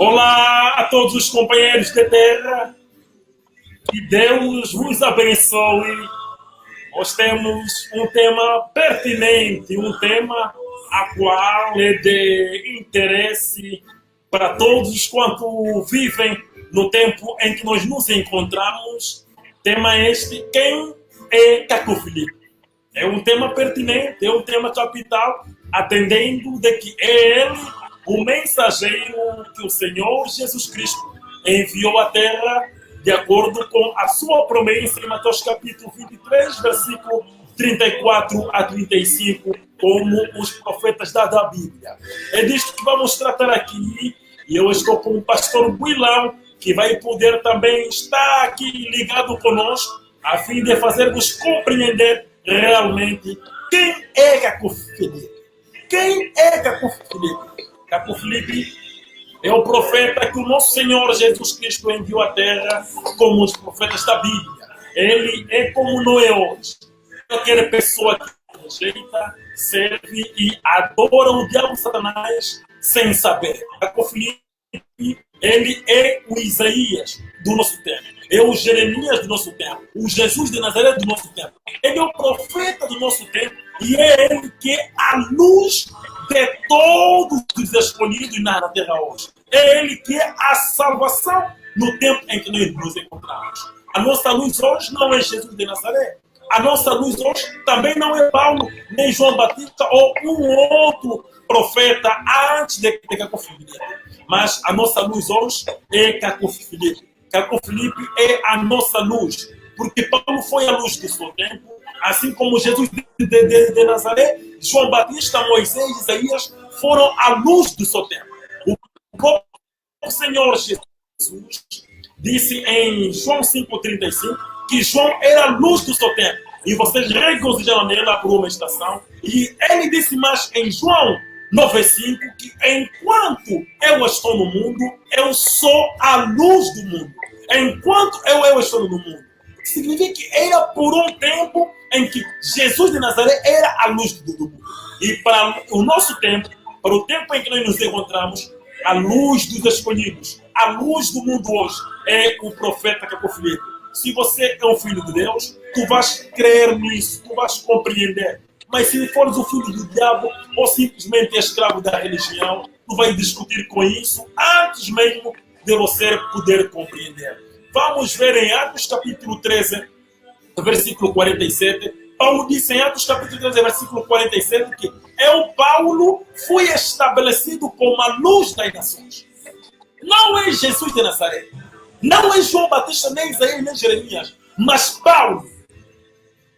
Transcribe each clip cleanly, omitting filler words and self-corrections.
Olá a todos os companheiros da Terra, que Deus vos abençoe. Nós temos um tema pertinente, um tema a qual é de interesse para todos quanto vivem no tempo em que nós nos encontramos. Tema este: quem é Caco Filipe? É um tema pertinente, é um tema capital, atendendo de que é ele o mensageiro que o Senhor Jesus Cristo enviou à Terra de acordo com a sua promessa em Mateus capítulo 23, versículo 34 a 35, como os profetas da Bíblia. É disto que vamos tratar aqui, e eu estou com o pastor Builão, que vai poder também estar aqui ligado conosco, a fim de fazer-vos compreender realmente quem é Caco Filipe. Quem é Caco Filipe? Caco Filipe é o profeta que o nosso Senhor Jesus Cristo enviou à Terra, como os profetas da Bíblia. Ele é como Noé hoje. Qualquer pessoa que rejeita, serve e adora o diabo Satanás sem saber. Caco Filipe, ele é o Isaías do nosso tempo. É o Jeremias do nosso tempo. O Jesus de Nazaré do nosso tempo. Ele é o profeta do nosso tempo. E é ele que é a luz de todos os escolhidos na terra hoje. É ele que é a salvação no tempo em que nós nos encontramos. A nossa luz hoje não é Jesus de Nazaré. A nossa luz hoje também não é Paulo, nem João Batista ou um outro profeta antes de Caco Filipe. Mas a nossa luz hoje é Caco Filipe. Caco Filipe é a nossa luz. Porque Paulo foi a luz do seu tempo, assim como Jesus de Nazaré, João Batista, Moisés e Isaías foram a luz do seu tempo. O próprio Senhor Jesus disse em João 5,35 que João era a luz do seu tempo. E vocês regozijaram nela por uma estação. E ele disse mais em João 9,5 que enquanto eu estou no mundo, eu sou a luz do mundo. Enquanto eu estou no mundo. Significa que era por um tempo em que Jesus de Nazaré era a luz do mundo. E para o nosso tempo, para o tempo em que nós nos encontramos, a luz dos escolhidos, a luz do mundo hoje, é o profeta Caco Filipe. Se você é um filho de Deus, tu vais crer nisso, tu vais compreender. Mas se fores o filho do diabo ou simplesmente escravo da religião, tu vais discutir com isso antes mesmo de você poder compreender. Vamos ver em Atos capítulo 13, versículo 47. Paulo disse em Atos capítulo 13, versículo 47 que eu, Paulo, fui estabelecido como a luz das nações. Não é Jesus de Nazaré. Não é João Batista, nem Isaías, nem Jeremias. Mas Paulo.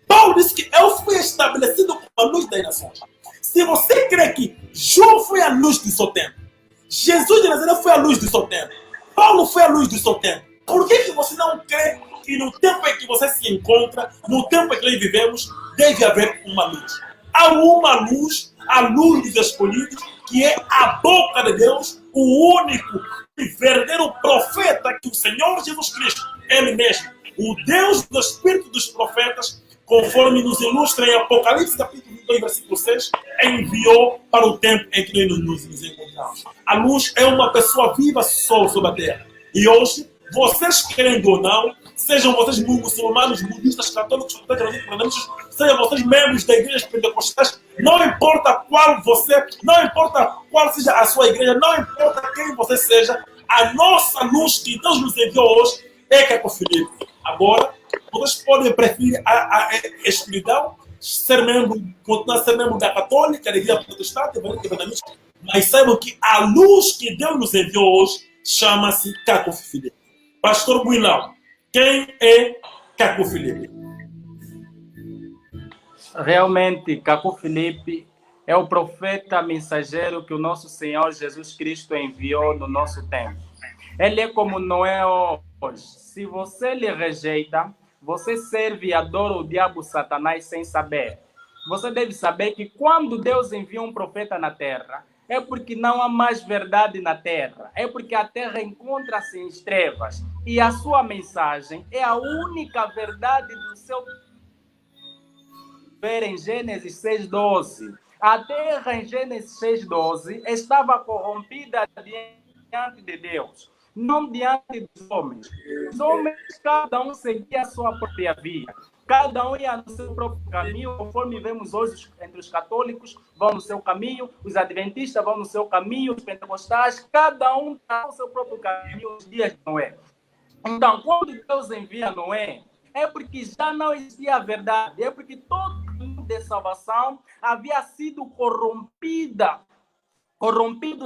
Paulo disse que eu fui estabelecido como a luz das nações. Se você crê que João foi a luz do seu tempo, Jesus de Nazaré foi a luz do seu tempo, Paulo foi a luz do seu tempo, por que você não crê que no tempo em que você se encontra, no tempo em que nós vivemos, deve haver uma luz? Há uma luz, a luz dos escolhidos, que é a boca de Deus, o único e verdadeiro profeta que o Senhor Jesus Cristo, Ele mesmo, o Deus do Espírito dos profetas, conforme nos ilustra em Apocalipse capítulo 2, versículo 6, enviou para o tempo em que nós nos encontramos. A luz é uma pessoa viva sobre a terra. E hoje, vocês querendo ou não, sejam vocês muçulmanos, budistas, católicos, protestantes, sejam vocês membros da igreja pentecostais, não importa qual você, não importa qual seja a sua igreja, não importa quem você seja, a nossa luz que Deus nos enviou hoje é Caco Filipe. Agora, vocês podem preferir a escuridão, continuar a ser membro da católica, da igreja protestante, mas saibam que a luz que Deus nos enviou hoje chama-se Caco Filipe. Pastor Builão, quem é Caco Filipe? Realmente, Caco Filipe é o profeta mensageiro que o nosso Senhor Jesus Cristo enviou no nosso tempo. Ele é como Noé hoje. Se você lhe rejeita, você serve e adora o diabo Satanás sem saber. Você deve saber que quando Deus envia um profeta na terra, é porque não há mais verdade na terra. É porque a terra encontra-se em trevas. E a sua mensagem é a única verdade do seu ver em Gênesis 6,12. A terra em Gênesis 6,12 estava corrompida diante diante de Deus, não diante dos homens. Os homens, cada um seguia a sua própria via. Cada um ia no seu próprio caminho, conforme vemos hoje entre os católicos, vão no seu caminho, os adventistas vão no seu caminho, os pentecostais, cada um está no seu próprio caminho nos dias de Noé. Então, quando Deus envia Noé, é porque já não existia a verdade, é porque todo o caminho de salvação havia sido corrompido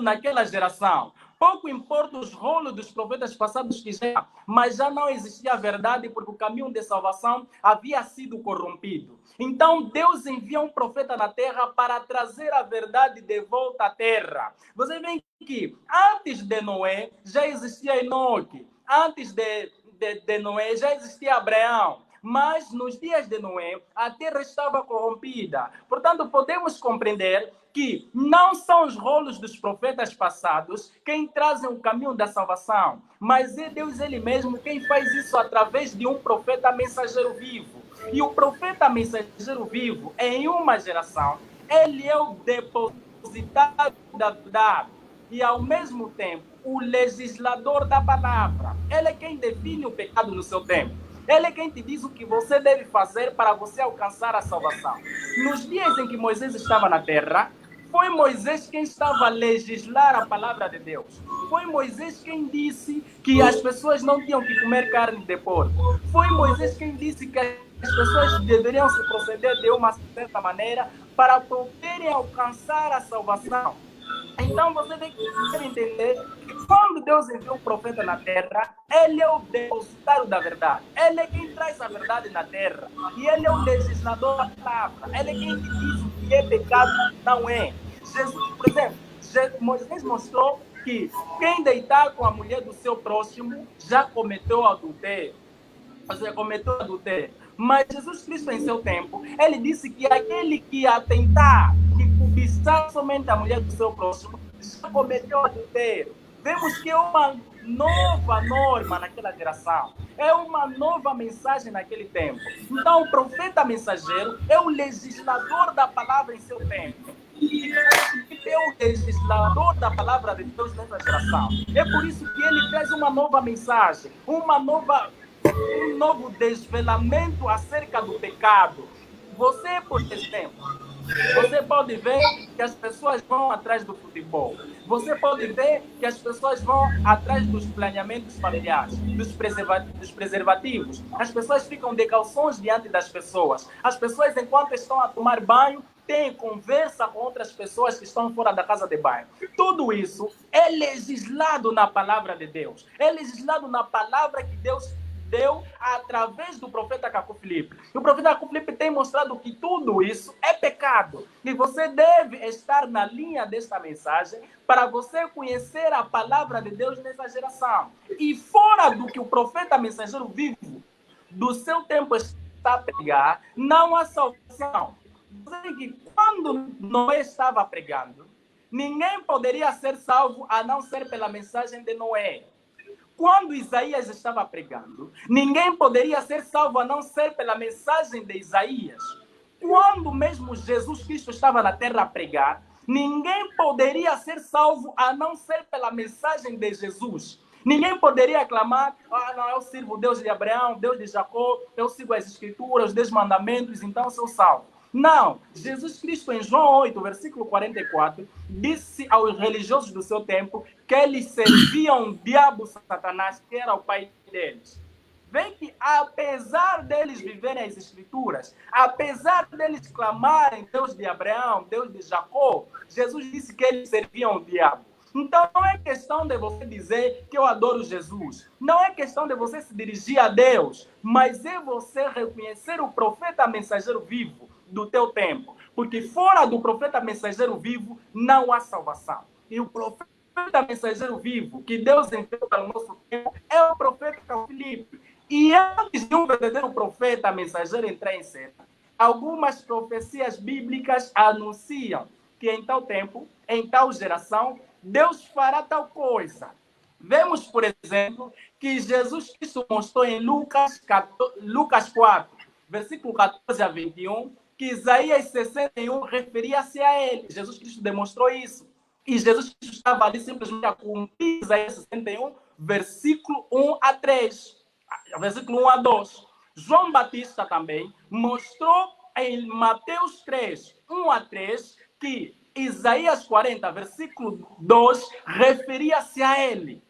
naquela geração. Pouco importa os rolos dos profetas passados que já, mas já não existia a verdade porque o caminho de salvação havia sido corrompido. Então Deus envia um profeta na terra para trazer a verdade de volta à terra. Você vê que antes de Noé já existia Enoque, antes de Noé já existia Abraão. Mas nos dias de Noé, a terra estava corrompida. Portanto, podemos compreender que não são os rolos dos profetas passados quem trazem o caminho da salvação, mas é Deus Ele mesmo quem faz isso através de um profeta mensageiro vivo. E o profeta mensageiro vivo, em uma geração, ele é o depositário da verdade e, ao mesmo tempo, o legislador da palavra. Ele é quem define o pecado no seu tempo. Ele é quem te diz o que você deve fazer para você alcançar a salvação. Nos dias em que Moisés estava na terra, foi Moisés quem estava a legislar a palavra de Deus. Foi Moisés quem disse que as pessoas não tinham que comer carne de porco. Foi Moisés quem disse que as pessoas deveriam se proceder de uma certa maneira para poderem alcançar a salvação. Então você deve entender que quando Deus envia um profeta na terra, ele é o depositário da verdade. Ele é quem traz a verdade na terra. E ele é o legislador da palavra. Ele é quem te diz o que é pecado e não é. Jesus, por exemplo, Moisés mostrou que quem deitar com a mulher do seu próximo já cometeu adultério. Ou seja, cometeu adultério. Mas Jesus Cristo, em seu tempo, ele disse que aquele que atentar, que cobiçar somente a mulher do seu próximo, já cometeu adultério. Vemos que é uma nova norma naquela geração. É uma nova mensagem naquele tempo. Então, o profeta mensageiro é o legislador da palavra em seu tempo. E é o legislador da palavra de Deus nessa geração. É por isso que ele traz uma nova mensagem, um novo desvelamento acerca do pecado. Você, por exemplo, você pode ver que as pessoas vão atrás do futebol. Você pode ver que as pessoas vão atrás dos planeamentos familiares, dos preservativos. As pessoas ficam de calções diante das pessoas. As pessoas, enquanto estão a tomar banho, têm conversa com outras pessoas que estão fora da casa de banho. Tudo isso é legislado na palavra de Deus. É legislado na palavra que Deus deu através do profeta Caco Filipe. O profeta Caco Filipe tem mostrado que tudo isso é pecado. E você deve estar na linha desta mensagem para você conhecer a palavra de Deus nessa geração. E fora do que o profeta mensageiro vivo do seu tempo está a pregar, não há salvação. Você vê que quando Noé estava pregando, ninguém poderia ser salvo a não ser pela mensagem de Noé. Quando Isaías estava pregando, ninguém poderia ser salvo a não ser pela mensagem de Isaías. Quando mesmo Jesus Cristo estava na terra a pregar, ninguém poderia ser salvo a não ser pela mensagem de Jesus. Ninguém poderia clamar, não, eu sirvo o Deus de Abraão, Deus de Jacó, eu sigo as Escrituras, os 10 mandamentos, então sou salvo. Não, Jesus Cristo em João 8, versículo 44, disse aos religiosos do seu tempo que eles serviam o diabo Satanás, que era o pai deles. Vê que apesar deles viverem as Escrituras, apesar deles clamarem Deus de Abraão, Deus de Jacó, Jesus disse que eles serviam o diabo. Então não é questão de você dizer que eu adoro Jesus. Não é questão de você se dirigir a Deus, mas é você reconhecer o profeta mensageiro vivo do teu tempo, porque fora do profeta mensageiro vivo não há salvação. E o profeta mensageiro vivo que Deus enviou para o nosso tempo é o profeta Caco Filipe. E antes de um verdadeiro profeta mensageiro entrar em cena, algumas profecias bíblicas anunciam que em tal tempo, em tal geração, Deus fará tal coisa. Vemos, por exemplo, que Jesus Cristo mostrou em Lucas 4, versículo 14 a 21, que Isaías 61 referia-se a ele. Jesus Cristo demonstrou isso. E Jesus estava ali simplesmente a cumprir Isaías 61, versículo 1 a 3, versículo 1 a 2. João Batista também mostrou em Mateus 3, 1 a 3, que Isaías 40, versículo 2, referia-se a ele.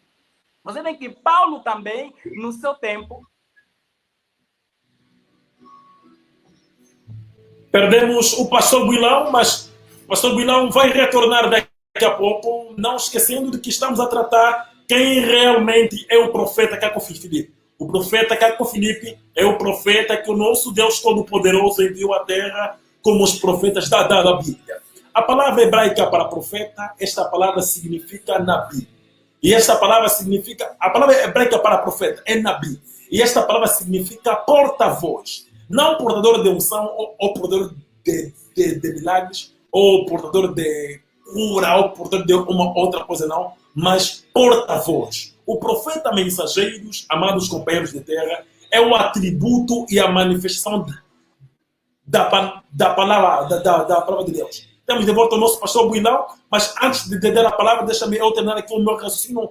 Você vê que Paulo também, no seu tempo... Perdemos o pastor Bilão, mas o pastor Bilão vai retornar daqui a pouco, não esquecendo de que estamos a tratar quem realmente é o profeta Caco Filipe. O profeta Caco Filipe é o profeta que o nosso Deus Todo-Poderoso enviou à terra como os profetas da Bíblia. A palavra hebraica para profeta, esta palavra significa Nabi. E esta palavra significa, a palavra hebraica para profeta é Nabi. E esta palavra significa porta-voz. Não portador de unção ou portador de milagres, ou portador de cura, ou portador de uma outra coisa, não. Mas porta-voz. O profeta mensageiros, amados companheiros de terra, é o atributo e a manifestação da palavra de Deus. Temos de volta o nosso pastor Buinão, mas antes de dar a palavra, deixa-me eu terminar aqui o meu raciocínio,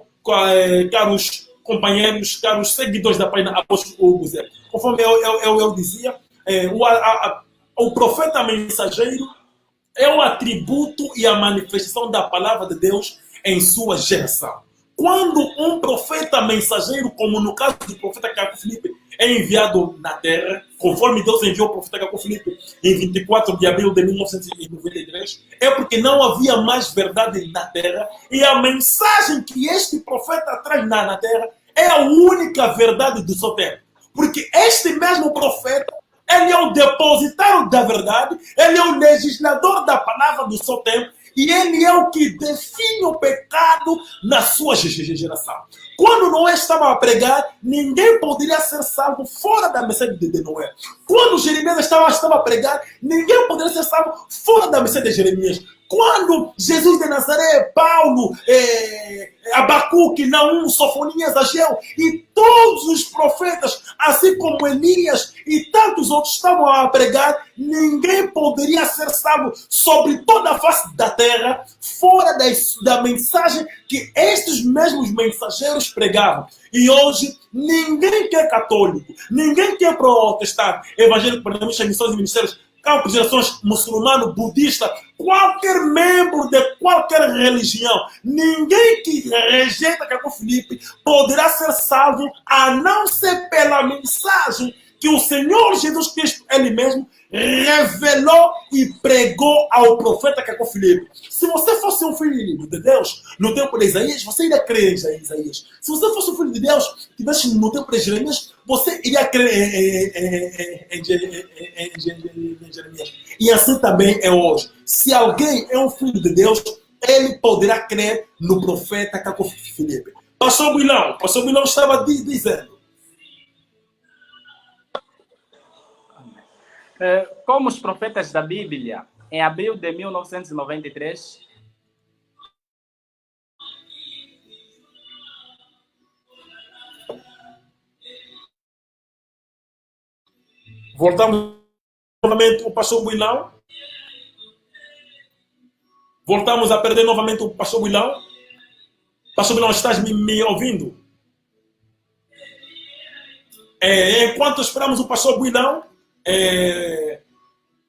caros companheiros, caros seguidores da página Apóstolo Hugo Zé. Conforme eu dizia, o profeta mensageiro é o atributo e a manifestação da palavra de Deus em sua geração. Quando um profeta mensageiro, como no caso do profeta Caco Filipe, é enviado na terra, conforme Deus enviou o profeta Caco Filipe em 24 de abril de 1993, é porque não havia mais verdade na terra, e a mensagem que este profeta traz na terra é a única verdade do seu tempo. Porque este mesmo profeta, ele é o depositário da verdade, ele é o legislador da palavra do seu tempo, e ele é o que define o pecado na sua geração. Quando Noé estava a pregar, ninguém poderia ser salvo fora da mensagem de Noé. Quando Jeremias estava a pregar, ninguém poderia ser salvo fora da mensagem de Jeremias. Quando Jesus de Nazaré, Paulo, Abacuque, Naum, Sofonias, Ageu e todos os profetas, assim como Elias e tantos outros estavam a pregar, ninguém poderia ser salvo sobre toda a face da terra fora da mensagem que estes mesmos mensageiros pregavam. E hoje, ninguém que é católico, ninguém que é protestante, evangélico, pandemista, missões e ministérios, campos de gerações muçulmano, budista, qualquer membro de qualquer religião, ninguém que rejeita Caco Filipe poderá ser salvo a não ser pela mensagem que o Senhor Jesus Cristo, Ele mesmo, revelou e pregou ao profeta Caco Filipe. Se você fosse um filho de Deus no tempo de Isaías, você iria crer em Isaías. Se você fosse um filho de Deus, tivesse no tempo de Jeremias, você iria crer em Jeremias. E assim também é hoje. Se alguém é um filho de Deus, ele poderá crer no profeta Caco Filipe. Pastor Bilão estava dizendo. Como os profetas da Bíblia, em abril de 1993, voltamos novamente o pastor Builão. Voltamos a perder novamente o pastor Builão. Pastor Builão, estás me ouvindo? Enquanto esperamos o pastor Builão,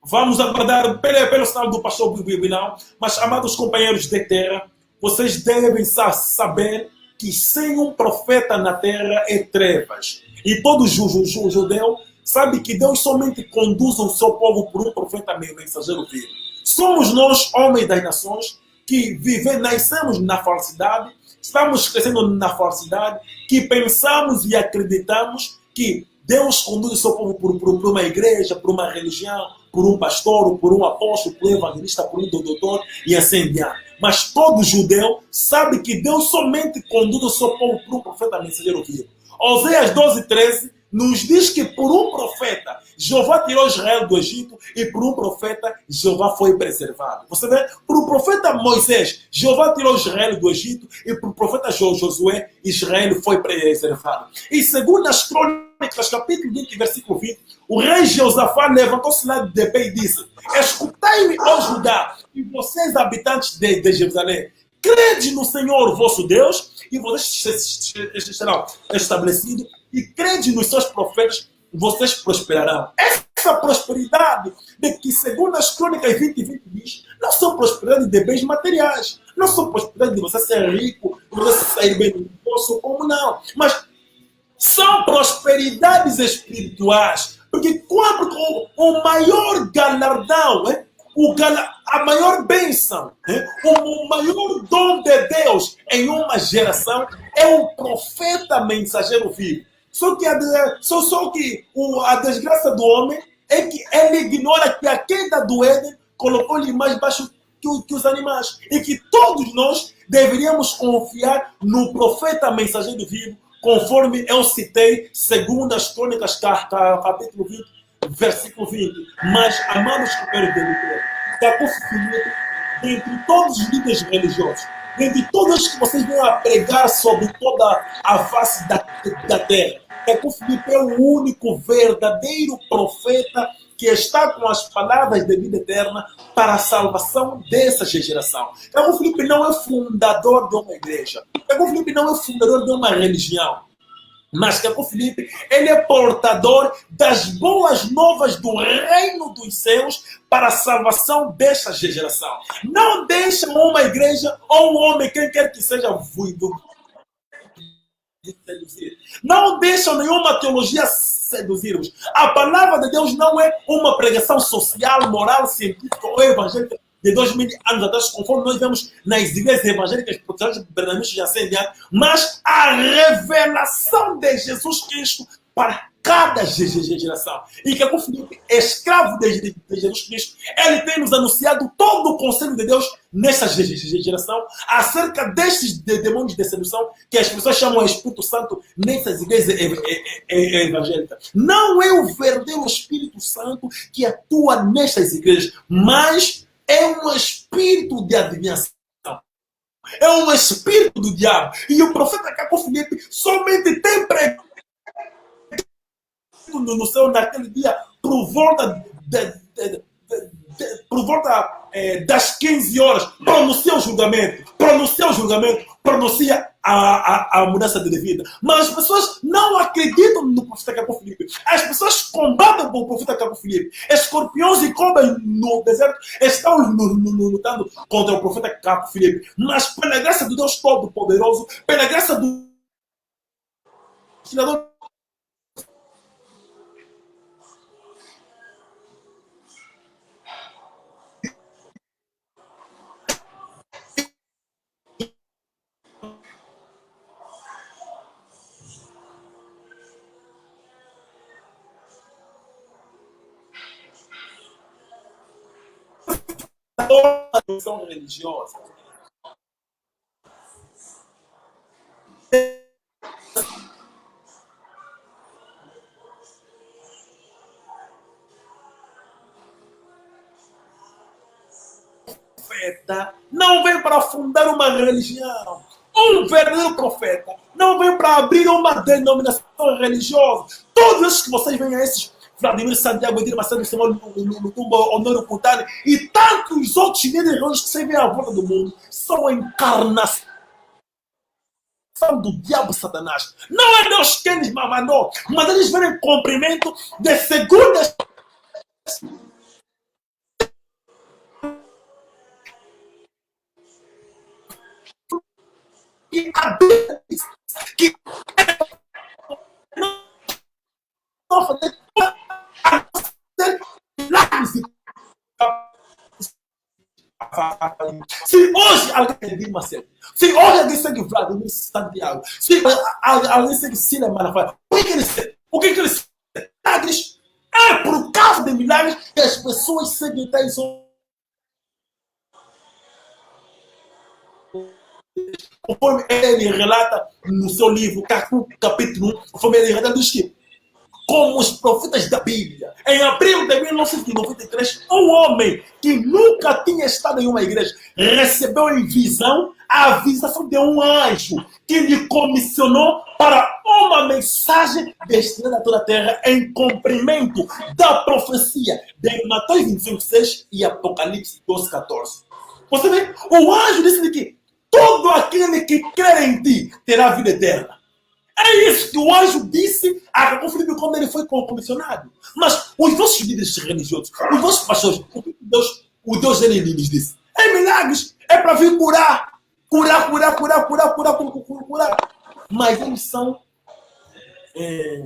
vamos aguardar pelo sinal do pastor Builão. Mas, amados companheiros de terra, vocês devem saber que sem um profeta na terra é trevas. E todo judeu sabe que Deus somente conduz o seu povo por um profeta mensageiro vivo. Somos nós, homens das nações, que nascemos na falsidade, estamos crescendo na falsidade, que pensamos e acreditamos que Deus conduz o seu povo por uma igreja, por uma religião, por um pastor, por um apóstolo, por um evangelista, por um doutor e assim em diante. Mas todo judeu sabe que Deus somente conduz o seu povo por um profeta mensageiro vivo. Oséias 12:13 nos diz que por um profeta Jeová tirou Israel do Egito e por um profeta Jeová foi preservado. Você vê? Por um profeta Moisés, Jeová tirou Israel do Egito e por um profeta Josué, Israel foi preservado. E segundo as Crônicas, capítulo 20, versículo 20, o rei Josafá levantou-se lá de pé e disse: escutai-me, ó Judá, e vocês habitantes de Jerusalém, crede no Senhor vosso Deus e vocês serão estabelecidos, e crede nos seus profetas, vocês prosperarão. Essa prosperidade de que, segundo as Crônicas 20:20 diz, não são prosperidade de bens materiais, não são prosperidade de você ser rico, de você sair bem do bolso, como não, mas são prosperidades espirituais, porque quando o maior galardão, a maior bênção, o maior dom de Deus em uma geração é o profeta mensageiro vivo. Só que a desgraça do homem é que ele ignora que a queda do Éden colocou-lhe mais baixo que os animais, e que todos nós deveríamos confiar no profeta mensageiro vivo, conforme eu citei, segundo as Crônicas, capítulo 20, versículo 20. Mas, amados companheiros, Caco Filipe, dentre todos os líderes religiosos, dentre todos que vocês vão a pregar sobre toda a face da terra, Caco Filipe é o único verdadeiro profeta que está com as palavras de vida eterna para a salvação dessa geração. Caco Filipe não é fundador de uma igreja. Caco Filipe não é fundador de uma religião. Mas Caco Filipe, ele é portador das boas novas do reino dos céus para a salvação desta geração. Não deixa uma igreja ou um homem, quem quer que seja, seduzir. Não deixam nenhuma teologia seduzir-vos. A palavra de Deus não é uma pregação social, moral, científica ou evangélica de 2000 anos atrás, conforme nós vemos nas igrejas evangélicas protestantes, bernanistas e assim diante, mas a revelação de Jesus Cristo para cada geração. E que o Filipe, escravo de Jesus Cristo, ele tem nos anunciado todo o conselho de Deus nessa geração acerca destes demônios de sedução que as pessoas chamam de Espírito Santo nessas igrejas evangélicas. Não é o verdadeiro Espírito Santo que atua nestas igrejas, mas é um espírito de adivinhação. É um espírito do diabo. E o profeta Caco Filipe somente tem pregado no céu naquele dia por volta das 15 horas. Pronuncia o julgamento, pronuncia a mudança de vida. Mas as pessoas não acreditam no profeta Caco Filipe. As pessoas combatem com o profeta Caco Filipe. Escorpiões e cobras no deserto estão lutando contra o profeta Caco Filipe. Mas pela graça do Deus Todo-Poderoso, pela graça do Criador, a missão religiosa. Profeta não vem para fundar uma religião. Um verdadeiro profeta não vem para abrir uma denominação religiosa. Todos os que vocês veem a esses Vladimir Santiago, Edir Macedo, Simão Lutumba, Honório Putani e tantos outros líderes que você vê à volta do mundo são a encarnação do diabo Satanás. Não é Deus quem lhes mandou, mas eles vêm em cumprimento de segundas e a Bíblia diz que não fazer se hoje alguém diz Marcelo, se hoje alguém segue Vladimir Santiago, se alguém segue Cine Malafaia, o que eles milagres? É por causa de milagres que as pessoas seguem Tyson. Conforme ele relata no seu livro, capítulo 1, conforme ele relata, diz que como os profetas da Bíblia, em abril de 1993, um homem que nunca tinha estado em uma igreja recebeu em visão a visitação de um anjo que lhe comissionou para uma mensagem destinada a toda a terra em cumprimento da profecia de Mateus 25:6 e Apocalipse 12:14. Você vê, o anjo disse que todo aquele que crer em ti terá vida eterna. É isso que o anjo disse a Cacó Filipe quando ele foi comissionado. Mas os vossos líderes religiosos, os vossos pastores, o Deus dele lhes disse: é milagres, é para vir curar. Curar. Mas eles são,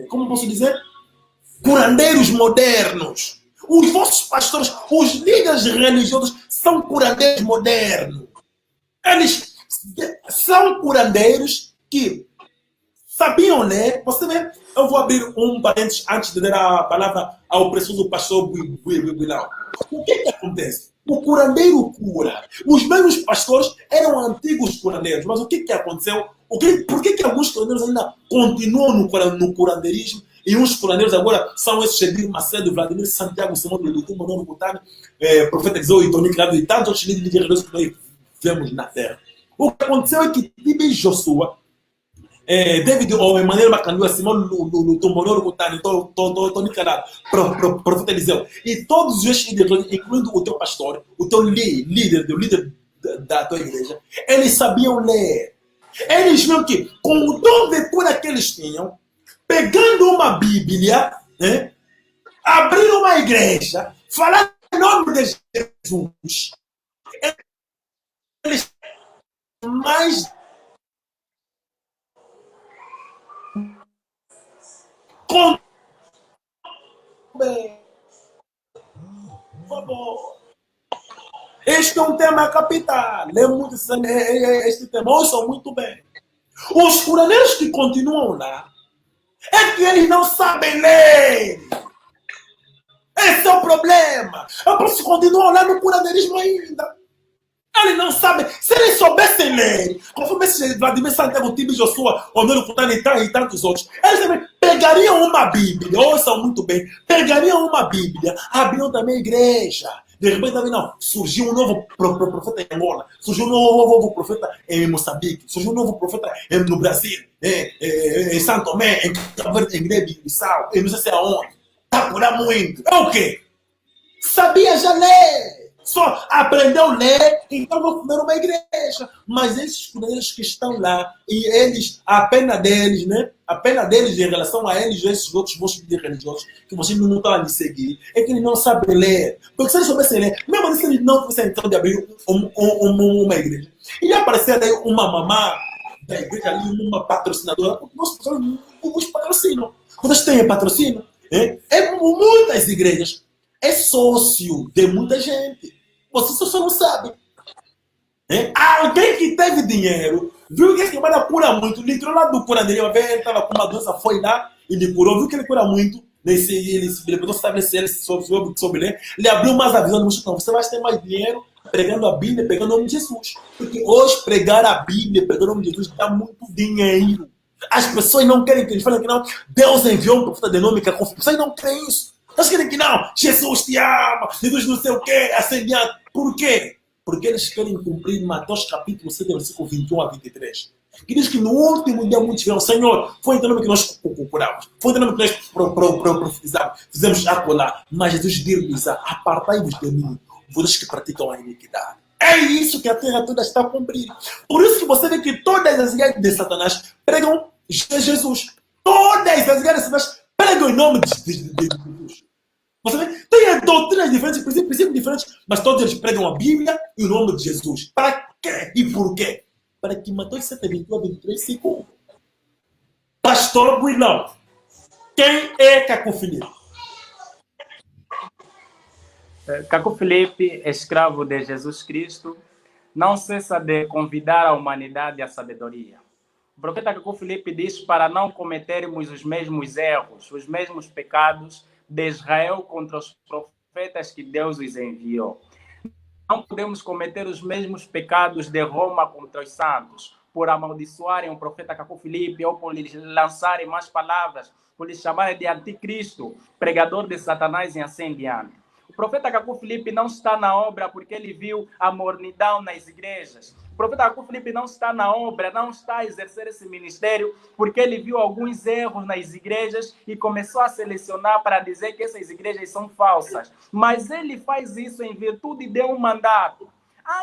como posso dizer, curandeiros modernos. Os vossos pastores, os líderes religiosos são curandeiros modernos. Eles são curandeiros que sabiam ler. Você vê, eu vou abrir um parênteses antes de dar a palavra ao precioso pastor Builau. O que acontece? O curandeiro cura. Os mesmos pastores eram antigos curandeiros, mas o que aconteceu? Por que alguns curandeiros ainda continuam no curandeirismo e uns curandeiros agora são esses Shedir Macedo, Vladimir Santiago, Simão do Lutu, Manuel Butani, Profeta Exou e Tony Claro e tantos outros líderes religiosos que nós vemos na terra. O que aconteceu é que Tibi Joshua, David ou Emmanuel Macandua, Simão Lutu, Manuel Butani, Tony Claro, Profeta Eliseu e todos os líderes, incluindo o teu pastor, o teu líder da tua igreja, eles sabiam ler. Eles viram que, com o dom de cura que eles tinham, pegando uma Bíblia, abrindo uma igreja, falando em nome de Jesus, eles mais com por favor. Este é um tema capital. Este tema ouçam muito bem. Os curandeiros que continuam lá é que eles não sabem ler. Esse é o problema. Eu posso continuar lá no curandeirismo ainda. Eles não sabem. Se eles soubessem ler, conforme esse Vladimir Santiago, Tibi Joshua, Honório Kutani e tantos outros, eles também pegariam uma Bíblia, ouçam muito bem, pegariam uma Bíblia, abriam também a igreja. De repente também não, surgiu um novo profeta em Angola, surgiu um novo profeta em Moçambique, surgiu um novo profeta no Brasil, em São Tomé, em Cabo Verde, em Guiné-Bissau, em não sei se é aonde. Está por lá muito. É o quê? Sabia já ler. Só aprendeu a ler, então vou fundar uma igreja. Mas esses curandeiros que estão lá, e eles, a pena deles, né? A pena deles em relação a eles, esses outros vossos religiosos, que vocês não estão a me seguir, é que eles não sabem ler. Porque se eles soubessem ler, mesmo se eles não fossem então de abrir uma igreja, e aparecer aí uma mamã da igreja ali, uma patrocinadora, os patrocinam. Vocês têm patrocínio? Muitas igrejas. É sócio de muita gente. Você só não sabe. Alguém que teve dinheiro, viu que esse camarada cura muito, ele entrou lá do curandeiro, ele estava com uma doença, foi lá, ele curou, viu que ele cura muito, ele tentou estabelecer, ele soube ler, ele abriu mais a visão, não, você vai ter mais dinheiro pregando a Bíblia, pregando o nome de Jesus. Porque hoje pregar a Bíblia, pregando o nome de Jesus, dá muito dinheiro. As pessoas não querem que eles falem que não, Deus enviou um profeta de nome que é confiável. As pessoas não creem isso. Eles querem que não, Jesus te ama, Jesus não sei o quê, assim diante. Por quê? Porque eles querem cumprir Mateus capítulo 7, versículo 21 a 23. Que diz que no último dia muitos dirão: Senhor, foi em teu nome que nós curamos, foi em teu nome que nós profetizamos, fizemos acolá. Mas Jesus diz: apartai-vos de mim, vocês que praticam a iniquidade. É isso que a terra toda está a cumprir. Por isso que você vê que todas as igrejas de Satanás pregam Jesus. Todas as igrejas de Satanás pregam em nome de Jesus. Você vê? Tem doutrinas diferentes, princípios diferentes, mas todos eles pregam a Bíblia e o nome de Jesus. Para quê e por quê? Para que Mateus 7, 21 a 23 se cumpra. Pastor Builão, quem é Cacó Filipe? Cacó Filipe, escravo de Jesus Cristo, não cessa de convidar a humanidade à sabedoria. O profeta Cacó Filipe diz para não cometermos os mesmos erros, os mesmos pecados de Israel contra os profetas que Deus os enviou. Não podemos cometer os mesmos pecados de Roma contra os santos, por amaldiçoarem o profeta Cacó Filipe ou por lhes lançarem más palavras, por lhes chamarem de anticristo, pregador de Satanás e assim diante. O profeta Cacó Filipe não está na obra porque ele viu a mornidão nas igrejas. O profeta Cacó Filipe não está na obra, não está a exercer esse ministério porque ele viu alguns erros nas igrejas e começou a selecionar para dizer que essas igrejas são falsas. Mas ele faz isso em virtude de um mandato.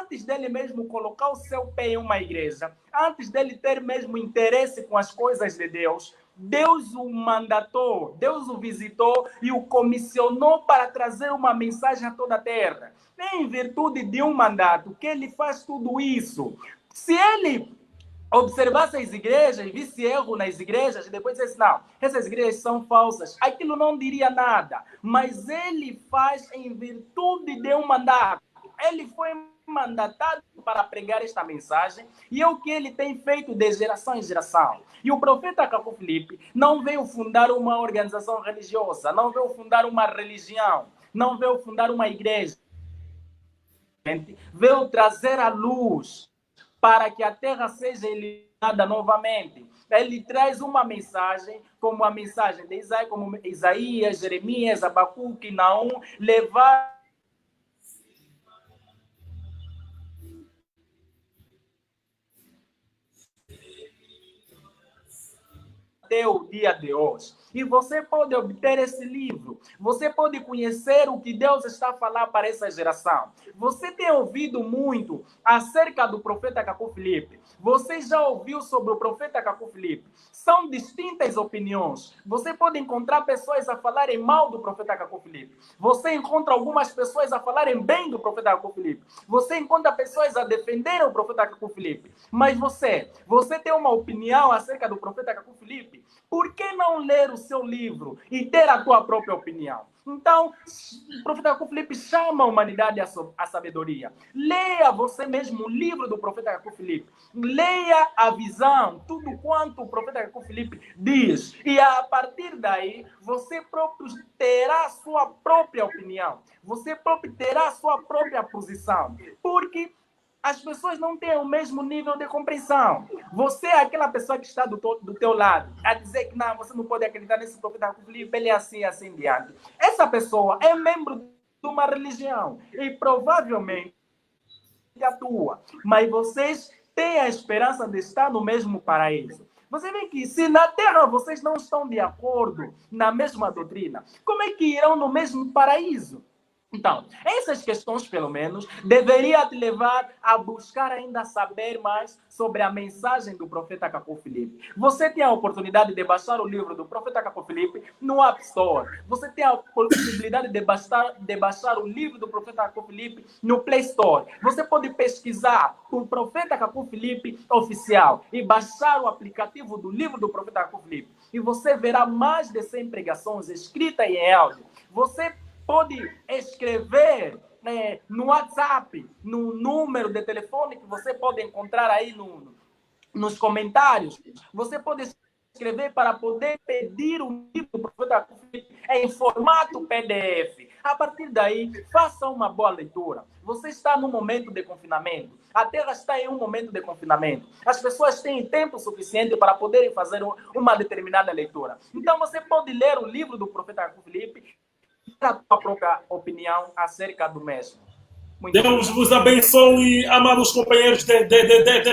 Antes dele mesmo colocar o seu pé em uma igreja, antes dele ter mesmo interesse com as coisas de Deus, Deus o mandatou, Deus o visitou e o comissionou para trazer uma mensagem a toda a terra. Em virtude de um mandato que ele faz tudo isso. Se ele observasse as igrejas, visse erro nas igrejas e depois disse, não, essas igrejas são falsas, aquilo não diria nada. Mas ele faz em virtude de um mandato. Ele foi mandatado para pregar esta mensagem e é o que ele tem feito de geração em geração. E o profeta Caco Filipe não veio fundar uma organização religiosa, não veio fundar uma religião, não veio fundar uma igreja. Veio trazer a luz para que a terra seja iluminada novamente. Ele traz uma mensagem, como a mensagem de Isaías, como Isaías, Jeremias, Abacuque, Naum, levar até o dia de hoje. E você pode obter esse livro. Você pode conhecer o que Deus está a falar para essa geração. Você tem ouvido muito acerca do profeta Caco Filipe. Você já ouviu sobre o profeta Caco Filipe. São distintas opiniões. Você pode encontrar pessoas a falarem mal do profeta Caco Filipe. Você encontra algumas pessoas a falarem bem do profeta Caco Filipe. Você encontra pessoas a defender o profeta Caco Filipe. Mas você tem uma opinião acerca do profeta Caco Filipe? Por que não ler o seu livro e ter a tua própria opinião? Então, o profeta Caco Filipe chama a humanidade à sabedoria. Leia você mesmo o livro do profeta Caco Filipe. Leia a visão, tudo quanto o profeta Caco Filipe diz. E a partir daí, você próprio terá a sua própria opinião. Você próprio terá a sua própria posição. Porque as pessoas não têm o mesmo nível de compreensão. Você é aquela pessoa que está do teu lado, a dizer que não, você não pode acreditar nesse profeta Caco Filipe, ele é assim, assim diante. Essa pessoa é membro de uma religião e provavelmente atua, mas vocês têm a esperança de estar no mesmo paraíso. Você vê que se na Terra vocês não estão de acordo na mesma doutrina, como é que irão no mesmo paraíso? Então, essas questões, pelo menos, deveriam te levar a buscar ainda saber mais sobre a mensagem do profeta Caco Filipe. Você tem a oportunidade de baixar o livro do profeta Caco Filipe no App Store. Você tem a possibilidade de baixar o livro do profeta Caco Filipe no Play Store. Você pode pesquisar por profeta Caco Filipe oficial e baixar o aplicativo do livro do profeta Caco Filipe. E você verá mais de 100 pregações escritas e em áudio. Você pode escrever no WhatsApp, no número de telefone que você pode encontrar aí nos comentários. Você pode escrever para poder pedir um livro do profeta em formato PDF. A partir daí, faça uma boa leitura. Você está num momento de confinamento. A Terra está em um momento de confinamento. As pessoas têm tempo suficiente para poderem fazer uma determinada leitura. Então, você pode ler o livro do profeta Caco Filipe a tua própria opinião acerca do mesmo. Deus vos abençoe, amados companheiros de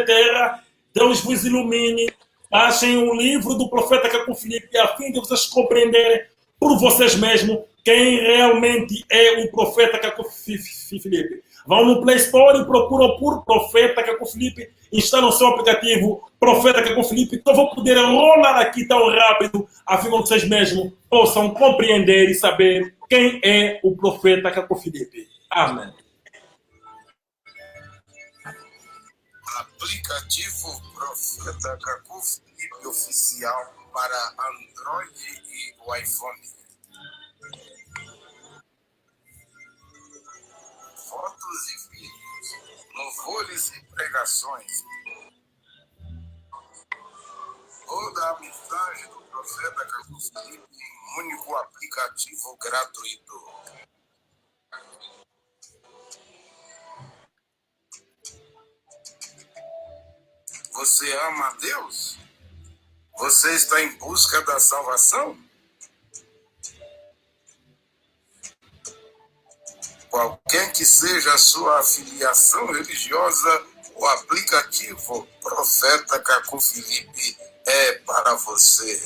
terra. Deus vos ilumine. Achem o livro do profeta Caco Filipe a fim de vocês compreenderem por vocês mesmos quem realmente é o profeta Caco Filipe. Vão no Play Store e procuram por profeta Caco Filipe. Instalam o seu aplicativo Profeta Caco Filipe. Então vou poder rolar aqui tão rápido a fim de vocês mesmos possam compreender e saber quem é o profeta Caco Filipe. Amém. Aplicativo Profeta Caco Filipe oficial para Android e o iPhone. Fotos e vídeos, louvores e pregações. Toda a mensagem do profeta Caco Filipe em um único aplicativo gratuito. Você ama a Deus? Você está em busca da salvação? Qualquer que seja a sua afiliação religiosa, o aplicativo Profeta Caco Filipe é para você.